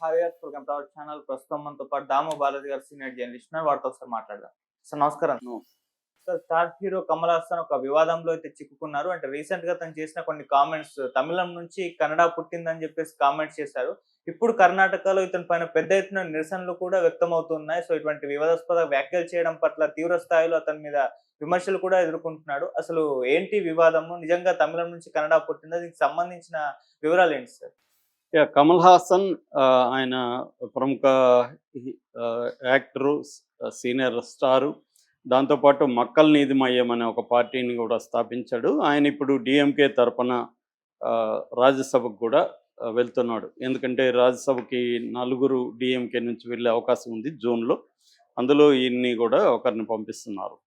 Hi welcome to our channel. ప్రస్తుతం మనతో పాటు దాము బాలాజీ గారు సీనియర్ జర్నలిస్ట్ ఉన్నారు. వారితో ఒకసారి మాట్లాడదాం. సార్ నమస్కారం. Sir, star hero Kamal Haasan ఒక వివాదంలో అయితే చిక్కుకున్నారు. అంటే రీసెంట్ గా తను చేసిన కొన్ని కామెంట్స్ తమిళం నుంచి కన్నడ పుట్టిందని చెప్పేసి కామెంట్స్ చేశారు. ఇప్పుడు కర్ణాటకలో ఇతని పైన పెద్ద ఎత్తున నిరసనలు కూడా వ్యక్తమవుతున్నాయి. సో ఇటువంటి వివాదాస్పద వ్యాఖ్యలు చేయడం పట్ల తీవ్ర స్థాయిలో అతని మీద విమర్శలు కూడా ఎదుర్కొంటున్నాడు. అసలు ఏంటి వివాదము? నిజంగా తమిళం నుంచి కన్నడ పుట్టిందా? దీనికి సంబంధించిన వివరాలు ఏంటి సార్? కమల్ హాసన్ ఆయన ప్రముఖ యాక్టరు, సీనియర్ స్టారు. దాంతోపాటు మక్కల్ నీదిమయ్యం అనే ఒక పార్టీని కూడా స్థాపించాడు. ఆయన ఇప్పుడు డిఎంకే తరపున రాజ్యసభకు కూడా వెళ్తున్నాడు. ఎందుకంటే రాజ్యసభకి 4 డిఎంకే నుంచి వెళ్ళే అవకాశం ఉంది జూన్లో. అందులో ఈయన్ని కూడా ఒకరిని పంపిస్తున్నారు.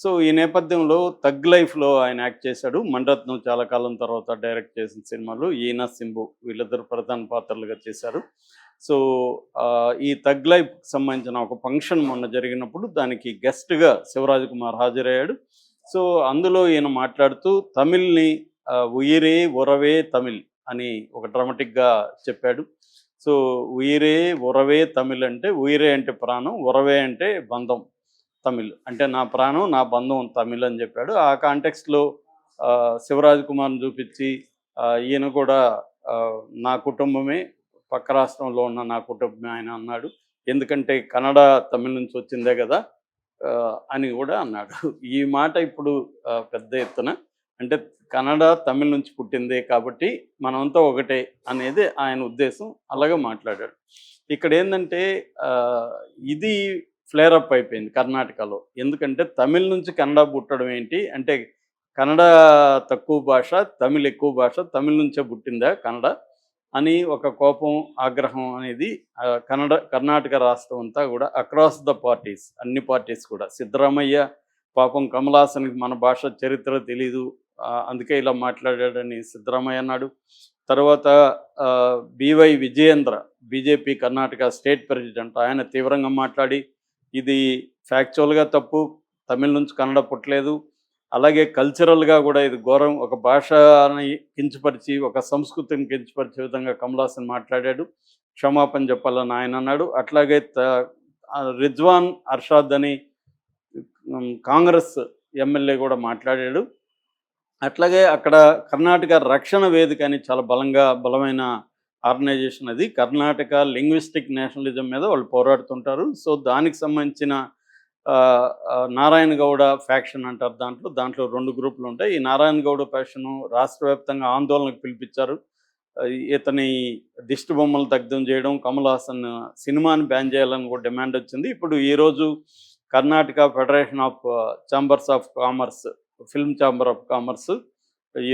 సో ఈ నేపథ్యంలో థగ్ లైఫ్లో ఆయన యాక్ట్ చేశాడు. మణిరత్నం చాలా కాలం తర్వాత డైరెక్ట్ చేసిన సినిమాలు ఈయన, సింబు వీళ్ళిద్దరు ప్రధాన పాత్రలుగా చేశారు. సో ఈ థగ్ లైఫ్కి సంబంధించిన ఒక ఫంక్షన్ మొన్న జరిగినప్పుడు దానికి గెస్ట్గా శివరాజకుమార్ హాజరయ్యాడు. సో అందులో ఈయన మాట్లాడుతూ తమిళ్ని ఉయిరే ఉరవే తమిళ్ అని ఒక డ్రామాటిక్గా చెప్పాడు. సో ఉయిరే ఉరవే తమిళ్ అంటే ఉయిరే అంటే ప్రాణం, ఉరవే అంటే బంధం తమిళ్ అంటే నా ప్రాణం నా బంధం తమిళ్ అని చెప్పాడు. ఆ కాంటెక్స్ట్లో శివరాజ్ కుమార్ని చూపించి ఈయన కూడా నా కుటుంబమే, పక్క రాష్ట్రంలో ఉన్న నా కుటుంబమే ఆయన అన్నాడు. ఎందుకంటే కన్నడ తమిళ్ నుంచి వచ్చిందే కదా అని కూడా అన్నాడు. ఈ మాట ఇప్పుడు పెద్ద ఎత్తున అంటే కన్నడ తమిళ్ నుంచి పుట్టిందే కాబట్టి మనమంతా ఒకటే అనేది ఆయన ఉద్దేశం. అలాగే మాట్లాడాడు. ఇక్కడ ఏంటంటే ఇది ఫ్లేరప్ అయిపోయింది కర్ణాటకలో. ఎందుకంటే తమిళ్ నుంచి కన్నడ పుట్టడం ఏంటి అంటే కన్నడ తక్కువ భాష, తమిళ్ ఎక్కువ భాష, తమిళ్ నుంచే పుట్టిందా కన్నడ అని ఒక కోపం, ఆగ్రహం అనేది కర్ణాటక రాష్ట్రం అంతా కూడా అక్రాస్ ద పార్టీస్, అన్ని పార్టీస్ కూడా. సిద్ధరామయ్య పాపం కమల్ హాసన్కి మన భాష చరిత్ర తెలీదు, అందుకే ఇలా మాట్లాడాడని సిద్ధరామయ్య అన్నాడు. తర్వాత by Vijayendra BJP Karnataka state president, ఆయన తీవ్రంగా మాట్లాడి ఇది ఫ్యాక్చువల్గా తప్పు, తమిళ్ నుంచి కన్నడ పుట్టలేదు, అలాగే కల్చరల్గా కూడా ఇది ఘోరం, ఒక భాషని కించపరిచి ఒక సంస్కృతిని కించపరిచే విధంగా కమల్ హాసన్ మాట్లాడాడు, క్షమాపణ చెప్పాలని ఆయన అన్నాడు. అట్లాగే రిజ్వాన్ అర్షాద్ అని కాంగ్రెస్ ఎమ్మెల్యే కూడా మాట్లాడాడు. అట్లాగే అక్కడ కర్ణాటక రక్షణ వేదిక అని చాలా బలమైన ఆర్గనైజేషన్ అది. కర్ణాటక లింగ్విస్టిక్ నేషనలిజం మీద వాళ్ళు పోరాడుతుంటారు. సో దానికి సంబంధించిన నారాయణ గౌడ ఫ్యాక్షన్ అంటారు. దాంట్లో 2 గ్రూపులు ఉంటాయి. ఈ నారాయణ గౌడ ఫ్యాక్షను రాష్ట్ర వ్యాప్తంగా ఆందోళనకు పిలిపించారు. ఇతని దిష్టి బొమ్మలు దగ్ధం చేయడం, కమల్ హాసన్ సినిమాని బ్యాన్ చేయాలని కూడా డిమాండ్ వచ్చింది. ఇప్పుడు ఈరోజు Karnataka federation of chambers of commerce, film chamber of commerce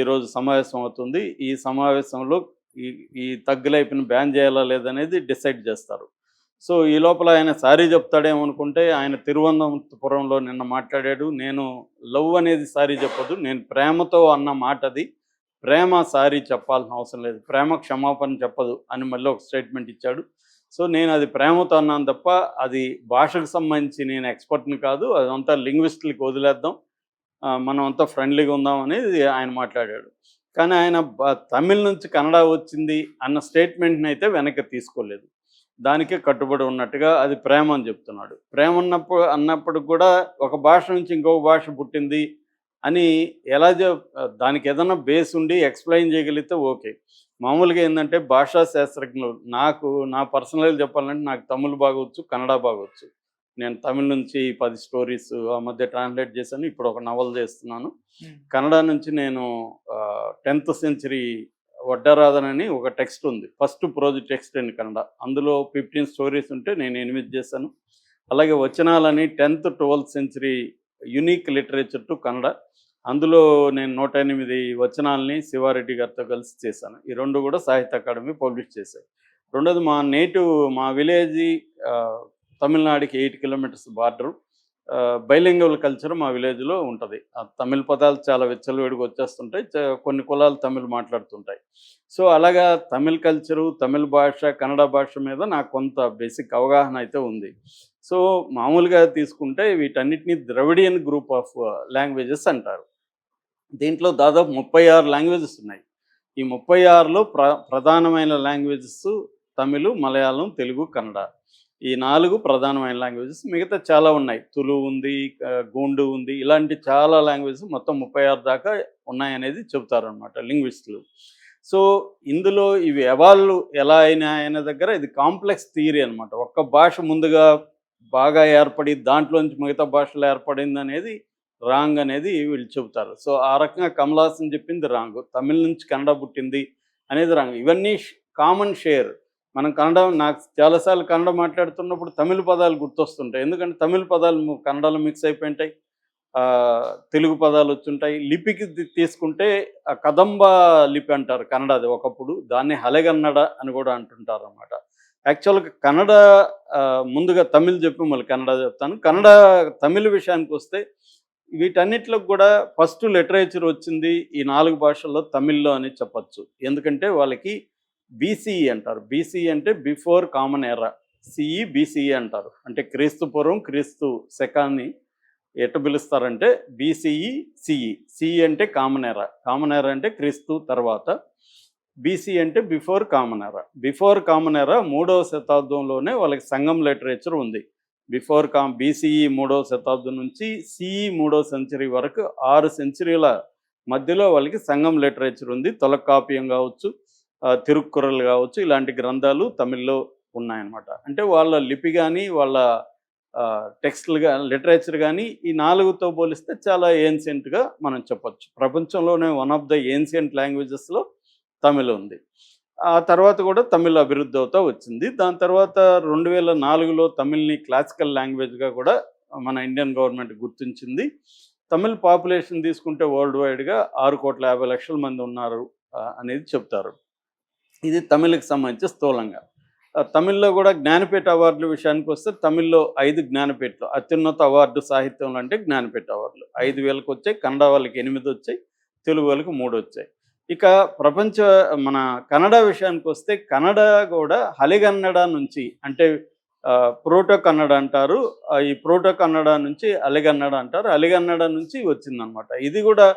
ఈరోజు సమావేశం అవుతుంది. ఈ సమావేశంలో ఈ థగ్ లైఫ్ని బ్యాన్ చేయాలా లేదనేది డిసైడ్ చేస్తారు. సో ఈ లోపల ఆయన సారీ చెప్తాడేమనుకుంటే ఆయన తిరువనంతపురంలో నిన్న మాట్లాడాడు. నేను లవ్ అనేది సారీ చెప్పదు, నేను ప్రేమతో అన్న మాట అది, ప్రేమ సారీ చెప్పాల్సిన అవసరం లేదు, ప్రేమ క్షమాపణ చెప్పదు అని మళ్ళీ ఒక స్టేట్మెంట్ ఇచ్చాడు. సో నేను అది ప్రేమతో అన్నాను తప్ప అది భాషకు సంబంధించి నేను ఎక్స్పర్ట్ని కాదు, అదంతా లింగ్విస్టులకి వదిలేద్దాం, మనం అంతా ఫ్రెండ్లీగా ఉందాం అనేది ఆయన మాట్లాడాడు. కానీ ఆయన తమిళ్ నుంచి కన్నడ వచ్చింది అన్న స్టేట్మెంట్ని అయితే వెనక్కి తీసుకోలేదు. దానికే కట్టుబడి ఉన్నట్టుగా అది ప్రేమ అని చెప్తున్నాడు. ప్రేమ అన్నప్పుడు కూడా ఒక భాష నుంచి ఇంకొక భాష పుట్టింది అని ఎలా దానికి ఏదైనా బేస్ ఉండి ఎక్స్ప్లెయిన్ చేయగలిగితే ఓకే. మామూలుగా ఏంటంటే భాషా శాస్త్రజ్ఞులు, నా పర్సనల్గా చెప్పాలంటే నాకు తమిళ్ బాగొచ్చు, కన్నడ బాగొచ్చు. నేను తమిళ్ నుంచి 10 స్టోరీస్ ఆ మధ్య ట్రాన్స్లేట్ చేశాను. ఇప్పుడు ఒక నవల చేస్తున్నాను. కన్నడ నుంచి నేను 10th century వడ్డరాధన్ అని ఒక టెక్స్ట్ ఉంది, first prose text in Kannada. అందులో 15 స్టోరీస్ ఉంటే నేను 8 చేశాను. అలాగే వచనాలని 10th 12th century unique literature to Kannada, అందులో నేను 108 వచనాలని శివారెడ్డి గారితో కలిసి చేశాను. ఈ 2 కూడా సాహిత్య అకాడమీ పబ్లిష్ చేశాయి. రెండోది మా విలేజ్ తమిళనాడుకి 8 kilometers బార్డరు. బైలింగ్వల్ కల్చర్ మా విలేజ్లో ఉంటుంది. ఆ తమిళ పదాలు చాలా విచ్చలవిడిగా వచ్చేస్తుంటాయి, కొన్ని కులాలు తమిళ్ మాట్లాడుతుంటాయి. సో అలాగా తమిళ్ కల్చరు, తమిళ భాష, కన్నడ భాష మీద నాకు కొంత బేసిక్ అవగాహన అయితే ఉంది. సో మామూలుగా తీసుకుంటే వీటన్నిటిని ద్రవిడియన్ గ్రూప్ ఆఫ్ లాంగ్వేజెస్ అంటారు. దీంట్లో దాదాపు 36 లాంగ్వేజెస్ ఉన్నాయి. ఈ 36లో ప్రధానమైన లాంగ్వేజెస్ తమిళ్, మలయాళం, తెలుగు, కన్నడ. ఈ 4 ప్రధానమైన లాంగ్వేజెస్. మిగతా చాలా ఉన్నాయి. తులు ఉంది, గోండు ఉంది. ఇలాంటి చాలా లాంగ్వేజెస్ మొత్తం 36 దాకా ఉన్నాయనేది చెబుతారనమాట లింగ్విస్టులు. సో, ఇందులో ఇవి ఎవాల్వ్ ఎలా అయినాయనే దగ్గర ఇది కాంప్లెక్స్ థియరీ అనమాట. ఒక్క భాష ముందుగా బాగా ఏర్పడి దాంట్లోంచి మిగతా భాషలు ఏర్పడిందనేది రాంగ్ అనేది వీళ్ళు చెబుతారు. సో, ఆ రకంగా కమల్ హాసన్ చెప్పింది రాంగ్. తమిళ్ నుంచి కన్నడ పుట్టింది అనేది రాంగ్. ఇవన్నీ కామన్ షేర్. మనం కన్నడ నాకు చాలాసార్లు కన్నడ మాట్లాడుతున్నప్పుడు తమిళ్ పదాలు గుర్తొస్తుంటాయి. ఎందుకంటే తమిళ్ పదాలు కన్నడలో మిక్స్ అయిపోయింటాయి. తెలుగు పదాలు వచ్చుంటాయి. లిపికి తీసుకుంటే కదంబ లిపి అంటారు కన్నడది ఒకప్పుడు. దాన్ని హలెగన్నడ అని కూడా అంటుంటారనమాట. యాక్చువల్‌గా కన్నడ ముందుగా తమిళ్ చెప్పి మళ్ళీ కన్నడ చెప్తాను. కన్నడ తమిళ్ విషయానికొస్తే వీటన్నిటిలో కూడా ఫస్ట్ లిటరేచర్ వచ్చింది ఈ 4 భాషల్లో తమిళ్‌లో అని చెప్పొచ్చు. ఎందుకంటే వాళ్ళకి బీసీఈ అంటారు. బీసీఈ అంటే బిఫోర్ కామన్ ఎరా. సీఈ, బీసీఈ అంటారు. అంటే క్రీస్తు పూర్వం, క్రీస్తు శకాన్ని ఎట్ట పిలుస్తారంటే బీసీఈ, సీఈ. సీఈ అంటే కామన్ ఎరా. కామన్ ఎరా అంటే క్రీస్తు తర్వాత. బీసీ అంటే బిఫోర్ కామన్ ఎరా. బిఫోర్ కామన్ ఎరా 3వ శతాబ్దంలోనే వాళ్ళకి సంగం లిటరేచర్ ఉంది. బీసీఈ 3వ శతాబ్దం నుంచి సీఈ 3వ సెంచరీ వరకు 6 సెంచరీల మధ్యలో వాళ్ళకి సంగం లిటరేచర్ ఉంది. తొలకాప్యం కావచ్చు, తిరుక్కురల్ కావచ్చు, ఇలాంటి గ్రంథాలు తమిళ్లో ఉన్నాయన్నమాట. అంటే వాళ్ళ లిపి కానీ వాళ్ళ టెక్స్టులుగా లిటరేచర్ కానీ ఈ 4తో పోలిస్తే చాలా ఏన్షియంట్గా మనం చెప్పొచ్చు. ప్రపంచంలోనే వన్ ఆఫ్ ద ఏన్షియంట్ లాంగ్వేజెస్లో తమిళ్ ఉంది. ఆ తర్వాత కూడా తమిళ్ అభివృద్ధి అవుతూ వచ్చింది. దాని తర్వాత 2004లో తమిళ్ని క్లాసికల్ లాంగ్వేజ్గా కూడా మన ఇండియన్ గవర్నమెంట్ గుర్తించింది. తమిళ్ పాపులేషన్ తీసుకుంటే వరల్డ్ వైడ్గా 6,50,00,000 మంది ఉన్నారు అనేది చెప్తారు. ఇది తమిళ్కి సంబంధించి స్థూలంగా. తమిళ్లో కూడా జ్ఞానపీఠ అవార్డుల విషయానికి వస్తే తమిళ్లో 5 జ్ఞానపీఠలు అత్యున్నత అవార్డు సాహిత్యంలో అంటే జ్ఞానపీఠ అవార్డులు 5,000కి వచ్చాయి. కన్నడ వాళ్ళకి 8 వచ్చాయి, తెలుగు వాళ్ళకి 3 వచ్చాయి. ఇక మన కన్నడ విషయానికి వస్తే కన్నడ కూడా హలిగన్నడ నుంచి అంటే ప్రోటో కన్నడ అంటారు. ఈ ప్రోటో కన్నడ నుంచి అలిగన్నడ అంటారు. అలిగన్నడ నుంచి వచ్చిందనమాట. ఇది కూడా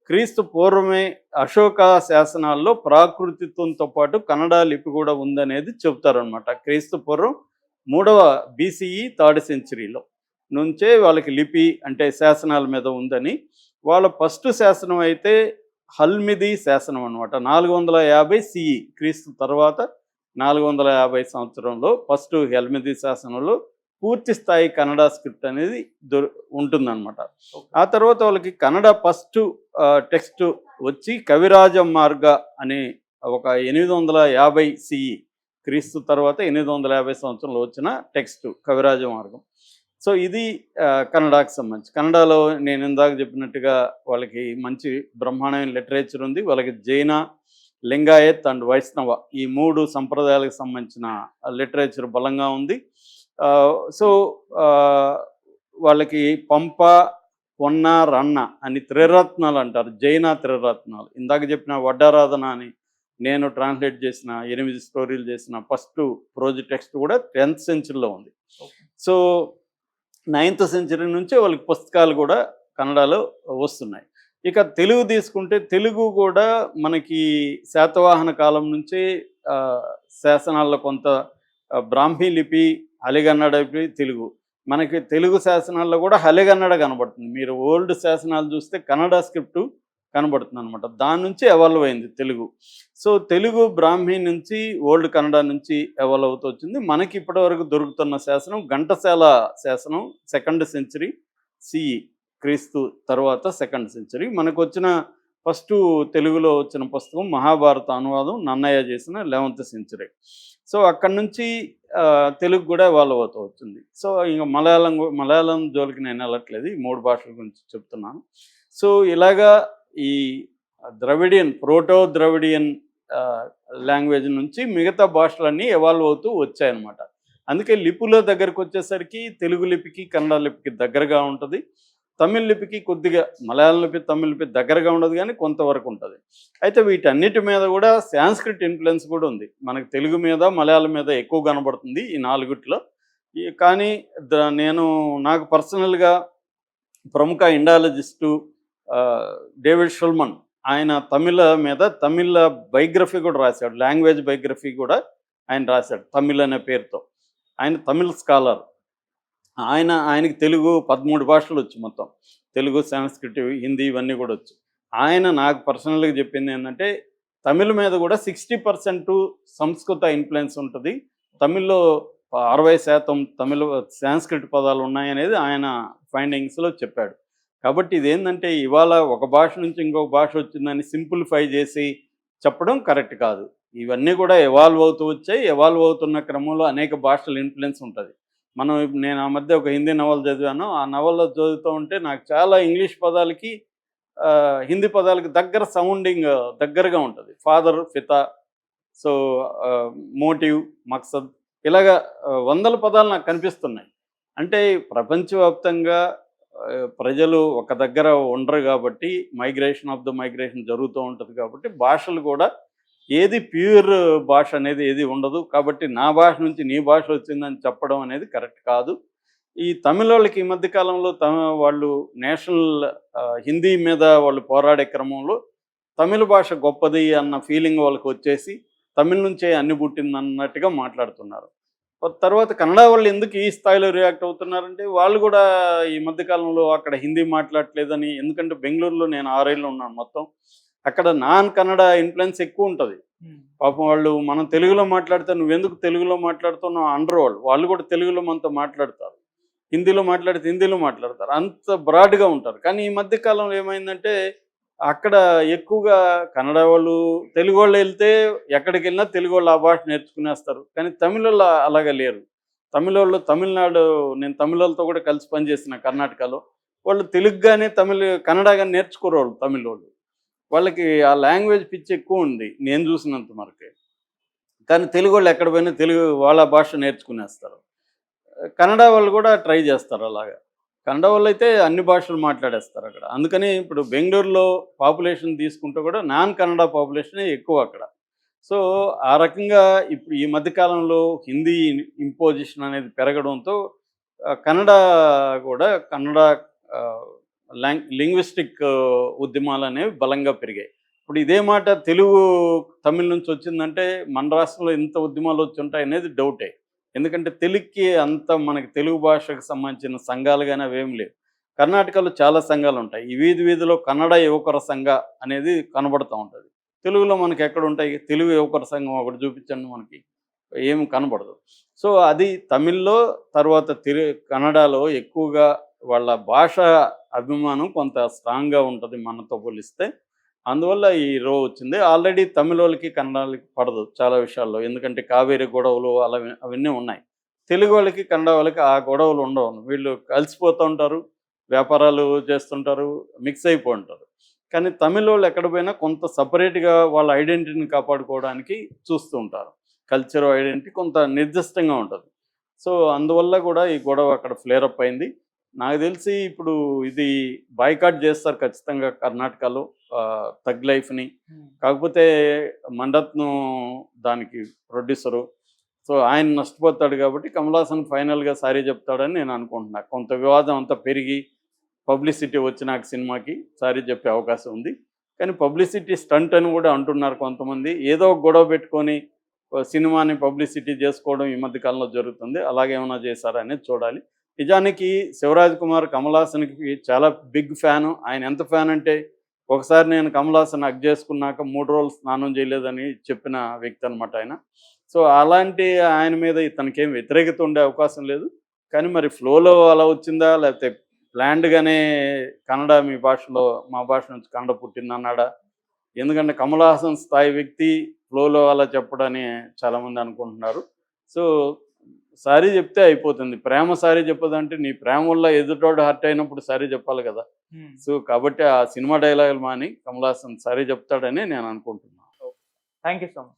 క్రీస్తు పూర్వమే అశోక శాసనాల్లో ప్రాకృతిత్వంతో పాటు కన్నడ లిపి కూడా ఉందనేది చెప్తారనమాట. క్రీస్తు పూర్వం 3వ బీసీఈ 3rd సెంచరీలో నుంచే వాళ్ళకి లిపి అంటే శాసనాల మీద ఉందని. వాళ్ళ ఫస్ట్ శాసనం అయితే హల్మిది శాసనం అనమాట. 450 సిఈ క్రీస్తు తర్వాత 450 సంవత్సరంలో ఫస్ట్ హల్మిది శాసనంలో పూర్తి స్థాయి కన్నడ స్క్రిప్ట్ అనేది ఉంటుందన్నమాట. ఆ తర్వాత వాళ్ళకి కన్నడ ఫస్ట్ టెక్స్ట్ వచ్చి కవిరాజ మార్గ అనే ఒక 850 సిఈ క్రీస్తు తర్వాత 850 సంవత్సరంలో వచ్చిన టెక్స్ట్ కవిరాజ మార్గం. సో ఇది కన్నడకు సంబంధించి. కన్నడలో నేను ఇందాక చెప్పినట్టుగా వాళ్ళకి మంచి బ్రహ్మాండమైన లిటరేచర్ ఉంది. వాళ్ళకి జైన, లింగాయత్ అండ్ వైష్ణవ ఈ 3 సంప్రదాయాలకు సంబంధించిన లిటరేచర్ బలంగా ఉంది. సో వాళ్ళకి పంప, పొన్న, రన్న అని త్రిరత్నాలు అంటారు. జైన త్రిరత్నాలు. ఇందాక చెప్పిన వడ్డారాధన అని నేను ట్రాన్స్లేట్ చేసిన 8 స్టోరీలు చేసిన ఫస్ట్ ప్రోజ్ టెక్స్ట్ కూడా 10th సెంచరీలో ఉంది. సో 9th సెంచరీ నుంచే వాళ్ళకి పుస్తకాలు కూడా కన్నడలో వస్తున్నాయి. ఇక తెలుగు తీసుకుంటే తెలుగు కూడా మనకి శాతవాహన కాలం నుంచే శాసనాల్లో కొంత బ్రాహ్మీ లిపి, హలిగన్నడ లిపి, తెలుగు. మనకి తెలుగు శాసనాల్లో కూడా హలిగన్నడ కనబడుతుంది. మీరు ఓల్డ్ శాసనాలు చూస్తే కన్నడ స్క్రిప్టు కనబడుతుంది అనమాట. దాని నుంచి ఎవాల్వ్ అయింది తెలుగు. సో తెలుగు బ్రాహ్మీ నుంచి ఓల్డ్ కన్నడ నుంచి ఎవాల్వ్ అవుతూ వచ్చింది. మనకి ఇప్పటివరకు దొరుకుతున్న శాసనం ఘంటసాల శాసనం 2nd సెంచరీ సిఈ క్రీస్తు తర్వాత 2nd సెంచరీ. మనకు వచ్చిన ఫస్ట్ తెలుగులో వచ్చిన పుస్తకం మహాభారత అనువాదం నన్నయ్య చేసిన 11th సెంచరీ. సో అక్కడి నుంచి తెలుగు కూడా ఎవాల్వ్ అవుతూ వచ్చింది. సో ఇంకా మలయాళం జోలికి నేను వెళ్ళట్లేదు. ఈ 3 భాషల గురించి చెప్తున్నాను. సో ఇలాగా ఈ ద్రవిడియన్ ప్రోటో ద్రవిడియన్ లాంగ్వేజ్ నుంచి మిగతా భాషలన్నీ ఎవాల్వ్ అవుతూ వచ్చాయన్నమాట. అందుకే లిపుల దగ్గరకు వచ్చేసరికి తెలుగు లిపికి కన్నడ లిపికి దగ్గరగా ఉంటుంది. తమిళ్ లిపికి కొద్దిగా మలయాళం లిపి తమిళ్ లిపి దగ్గరగా ఉండదు కానీ కొంతవరకు ఉంటుంది. అయితే వీటన్నిటి మీద కూడా సాంస్క్రిట్ ఇన్ఫ్లుయెన్స్ కూడా ఉంది. మనకు తెలుగు మీద మలయాళం మీద ఎక్కువ కనబడుతుంది ఈ 4 కానీ నాకు పర్సనల్గా ప్రముఖ ఇండాలజిస్టు డేవిడ్ షుల్మన్ ఆయన తమిళ బయోగ్రఫీ కూడా రాశాడు. లాంగ్వేజ్ బయోగ్రఫీ కూడా ఆయన రాశాడు తమిళ్ అనే పేరుతో. ఆయన తమిళ్ స్కాలర్. ఆయనకి తెలుగు 13 భాషలు వచ్చు మొత్తం. తెలుగు, సంస్కృతి, హిందీ ఇవన్నీ కూడా వచ్చు. ఆయన నాకు పర్సనల్‌గా చెప్పింది ఏంటంటే తమిళ్ మీద కూడా 60% సంస్కృత ఇన్‌ఫ్లుయెన్స్ ఉంటది. తమిళ్‌లో 60% తమిళ్ సాంస్క్రిట్ పదాలు ఉన్నాయనేది ఆయన ఫైండింగ్స్‌లో చెప్పాడు. కాబట్టి ఇదేందంటే ఇవాళ ఒక భాష నుంచి ఇంకొక భాష వచ్చిందని సింప్లిఫై చేసి చెప్పడం కరెక్ట్ కాదు. ఇవన్నీ కూడా ఎవాల్వ్ అవుతూ వచ్చాయి. ఎవాల్వ్ అవుతున్న క్రమంలో అనేక భాషల ఇన్‌ఫ్లుయెన్స్ ఉంటది. నేను ఆ మధ్య ఒక హిందీ నవల చదివాను. ఆ నవల చదువుతూ ఉంటే నాకు చాలా ఇంగ్లీష్ పదాలకి హిందీ పదాలకి దగ్గరగా ఉంటది. ఫాదర్, పితా, సో మోటివ్, మక్సద్ ఇలాగా వందల పదాలు నాకు కనిపిస్తున్నాయి. అంటే ప్రపంచవ్యాప్తంగా ప్రజలు ఒక దగ్గర ఉండరు కాబట్టి మైగ్రేషన్ జరుగుతూ ఉంటుంది కాబట్టి భాషలు కూడా ఏది ప్యూర్ భాష అనేది ఏది ఉండదు. కాబట్టి నా భాష నుంచి నీ భాష వచ్చిందని చెప్పడం అనేది కరెక్ట్ కాదు. ఈ తమిళోళ్ళకి ఈ మధ్య కాలంలో వాళ్ళు నేషనల్ హిందీ మీద వాళ్ళు పోరాడే క్రమంలో తమిళ భాష గొప్పది అన్న ఫీలింగ్ వాళ్ళకి వచ్చేసి తమిళ్ నుంచే అన్ని పుట్టిందన్నట్టుగా మాట్లాడుతున్నారు. తర్వాత కన్నడ వాళ్ళు ఎందుకు ఈ స్థాయిలో రియాక్ట్ అవుతున్నారంటే వాళ్ళు కూడా ఈ మధ్య కాలంలో అక్కడ హిందీ మాట్లాడట్లేదని. ఎందుకంటే బెంగళూరులో నేను 6 ఏళ్ళు ఉన్నాను మొత్తం. అక్కడ నాన్ కన్నడ ఇన్‌ఫ్లుయెన్స్ ఎక్కువ ఉంటది. పాపం వాళ్ళు మనం తెలుగులో మాట్లాడితే నువ్వెందుకు తెలుగులో మాట్లాడుతున్నావు అనరు వాళ్ళు. వాళ్ళు కూడా తెలుగులో మనతో మాట్లాడతారు. హిందీలో మాట్లాడితే హిందీలో మాట్లాడతారు. అంత బ్రాడ్‌గా ఉంటారు. కానీ ఈ మధ్య కాలంలో ఏమైందంటే అక్కడ ఎక్కువగా కన్నడ వాళ్ళు, తెలుగు వాళ్ళు వెళ్తే ఎక్కడికెళ్ళినా తెలుగు వాళ్ళు ఆ భాష నేర్చుకునేస్తారు. కానీ తమిళోళ్ళు అలాగా లేరు. తమిళోళ్ళు నేను తమిళోళ్ళతో కూడా కలిసి పనిచేసిన కర్ణాటకలో. వాళ్ళు తెలుగు గాని, కన్నడ గాని నేర్చుకోరు వాళ్ళు తమిళోళ్ళు. వాళ్ళకి ఆ లాంగ్వేజ్ పిచ్చి ఎక్కువ ఉంది నేను చూసినంత వరకే. కానీ తెలుగు వాళ్ళు ఎక్కడ పోయినా తెలుగు వాళ్ళ భాష నేర్చుకునేస్తారు. కన్నడ వాళ్ళు కూడా ట్రై చేస్తారు అలాగా. కన్నడ వాళ్ళైతే అన్ని భాషలు మాట్లాడేస్తారు అక్కడ. అందుకని ఇప్పుడు బెంగుళూరులో పాపులేషన్ తీసుకుంటే కూడా నాన్ కన్నడ పాపులేషనే ఎక్కువ అక్కడ. సో ఆ రకంగా ఇప్పుడు ఈ మధ్య కాలంలో హిందీ ఇంపోజిషన్ అనేది పెరగడంతో కన్నడ కన్నడ లింగ్విస్టిక్ ఉద్యమాలు అనేవి బలంగా పెరిగాయి. ఇప్పుడు ఇదే మాట తమిళ్ నుంచి వచ్చిందంటే మన రాష్ట్రంలో ఎంత ఉద్యమాలు వచ్చి ఉంటాయి అనేది డౌటే. ఎందుకంటే తెలుగుకి అంత మనకి తెలుగు భాషకు సంబంధించిన సంఘాలు కానీ అవేం లేవు. కర్ణాటకలో చాలా సంఘాలు ఉంటాయి. ఈ వీధిలో కన్నడ యువకుల సంఘ అనేది కనబడుతూ ఉంటుంది. తెలుగులో మనకి ఎక్కడ ఉంటాయి? తెలుగు యువకుల సంఘం ఒకటి చూపించండి మనకి, ఏం కనబడదు. సో అది తమిళ్లో, తర్వాత కన్నడలో ఎక్కువగా వాళ్ళ భాష అభిమానం కొంత స్ట్రాంగ్గా ఉంటుంది మనతో పోలిస్తే. అందువల్ల ఈ వచ్చింది. ఆల్రెడీ తమిళోళ్ళకి, కన్నడలకి పడదు చాలా విషయాల్లో. ఎందుకంటే కావేరీ గొడవలు అవన్నీ ఉన్నాయి. తెలుగు వాళ్ళకి, కన్నడ వాళ్ళకి ఆ గొడవలు ఉండవు. వీళ్ళు కలిసిపోతూ ఉంటారు, వ్యాపారాలు చేస్తుంటారు, మిక్స్ అయిపోతుంటారు. కానీ తమిళోళ్ళు ఎక్కడ పోయినా కొంత సపరేట్గా వాళ్ళ ఐడెంటిటీని కాపాడుకోవడానికి చూస్తూ ఉంటారు. కల్చరల్ ఐడెంటిటీ కొంత నిర్దిష్టంగా ఉంటుంది. సో అందువల్ల కూడా ఈ గొడవ అక్కడ ఫ్లేరప్ అయింది. నాకు తెలిసి ఇప్పుడు ఇది బాయ్కాట్ చేస్తారు ఖచ్చితంగా కర్ణాటకలో థగ్ లైఫ్ని. కాకపోతే మణిరత్నం దానికి ప్రొడ్యూసరు. సో ఆయన నష్టపోతాడు కాబట్టి కమల్ హాసన్ ఫైనల్గా సారీ చెప్తాడని నేను అనుకుంటున్నా. కొంత వివాదం అంతా పెరిగి పబ్లిసిటీ వచ్చినాక సినిమాకి సారీ చెప్పే అవకాశం ఉంది. కానీ పబ్లిసిటీ స్టంట్ అని కూడా అంటున్నారు కొంతమంది. ఏదో ఒక గొడవ పెట్టుకొని సినిమాని పబ్లిసిటీ చేసుకోవడం ఈ మధ్య కాలంలో జరుగుతుంది. అలాగేమైనా చేశారా అనేది చూడాలి. నిజానికి శివరాజ్ కుమార్ కమల్ హాసన్కి చాలా బిగ్ ఫ్యాను. ఆయన ఎంత ఫ్యాన్ అంటే ఒకసారి నేను కమల్ హాసన్ హగ్ చేసుకున్నాక 3 రోజులు స్నానం చేయలేదని చెప్పిన వ్యక్తి అనమాట ఆయన. సో అలాంటి ఆయన మీద ఇతనికేం వ్యతిరేకత ఉండే అవకాశం లేదు. కానీ మరి ఫ్లోలో అలా వచ్చిందా, లేకపోతే ప్లాన్డ్గానే కన్నడ మా భాష నుంచి కన్నడ పుట్టిందన్నాడా? ఎందుకంటే కమల్ హాసన్ స్థాయి వ్యక్తి ఫ్లోలో అలా చెప్పడని చాలామంది అనుకుంటున్నారు. సో సారీ చెప్తే అయిపోతుంది. ప్రేమ సారీ చెప్పదంటే నీ ప్రేమ వల్ల ఎదుటోడు హర్ట్ అయినప్పుడు సారీ చెప్పాలి కదా. సో కాబట్టి ఆ సినిమా డైలాగులు మాని కమల్ హాసన్ సారీ చెప్తాడని నేను అనుకుంటున్నాను. Thank you so much.